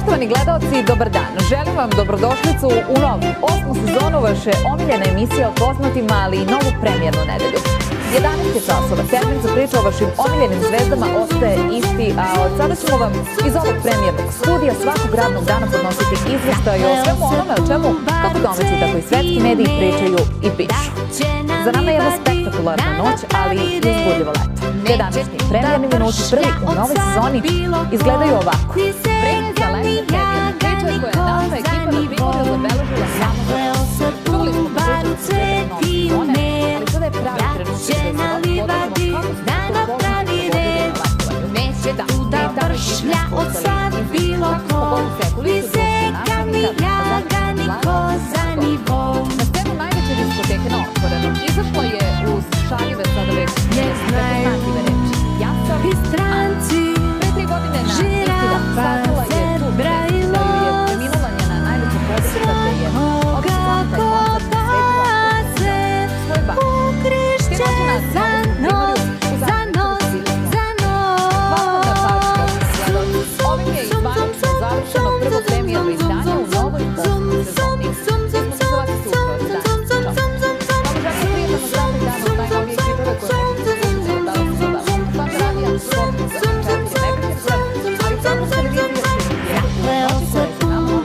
Poštovani gledalci, dobar dan. Želim vam dobrodošlicu u novu 8. sezonu vaše omiljene emisije o poznatima, ali i novu premijernu nedelju. 11 časova, termin za priču o vašim omiljenim zvezdama ostaje isti, a od sada ćemo vam iz ovog premijernog studija svakog radnog dana podnositi izveštaj o svemu onome o čemu kako domaći, tako i svetski mediji pričaju i pišu. Za nama je jedna spektakularna noć, ali i uzbudljivo leto. Te današnji premijerni minuti, prvi u novoj sezoni, izgledaju ovako. Vreme za leto premijerne priče koje je naša ekipa na Primorju zabeležila samo za nas. Čuli smo priču o nove sezone, ali sada je pravi trenutak da se podnosimo kako se to poznati pogodilo na letovanju. Da, vršlja od sad bilo ko, viseka mi ljaga, niko za nivo. Na scenu najveće diskoteke na Otvorenom izašlo je uz šaljive sada već prepoznatljive reči. Ja sam i stranci, pre 3 godine na isti dan saznala je tu vest da joj je preminula njena najveća podrška, te je od sezona taj koncert posvetila svoj bak. Ti noći nas na Primorju u Zagrebu. Hvala na pažnju, gledalci. Ovim je zvanično završeno prvo premijerno izdanje u novoj 8. sezoni. Mi smo se zvati sutra od danas. Samo želim prijemno zdravlje dana od najnovije ekipe koje nećete slušati da li se dodavamo. Fan radija, Sofiju za četiri nekakve prve, ali samo televizije je noći koje se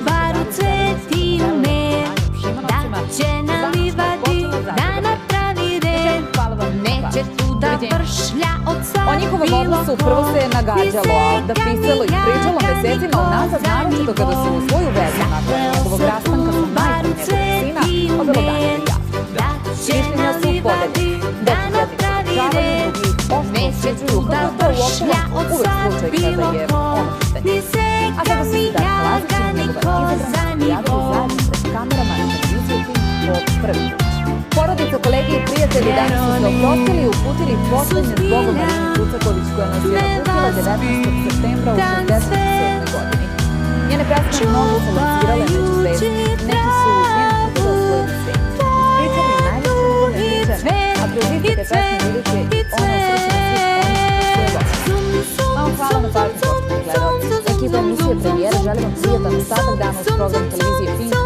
nama o njihovom odnosu prvo se je nagađalo, a da pisalo i pričalo mesecima unazad, naročito kada se u svoju vezu nakon njegovog rastanka sa majkom njegovog sina obelodanili javno. Mišljenja su podeljena, dok jedni podržavaju, drugi oštro osuđuju, kako je to uopšteno uvek slučaj kada je ono pitanje. A sada su se Dan Lazić i njegova izabrana pojavili zajedno pred kamerama na televiziji po prvi put. Porodica, kolege i prijatelji danas su se oprostili i uputili poslednje zbogom Marini Tucaković koja nas je napustila 19. septembra u 67. godini. Njene pesme mnogo su lansirale među zvezdi, neki su njene putove osvojili svet. Ispričali najveće ljubavne priče, a kroz iste te pesme vidite i ono srećno svih onih svoje goste. Malo hvala na pažnju, poštovani gledalci. Ekipa emisije Premijera želi vam prijatan ostatak dana uz program televizije Pink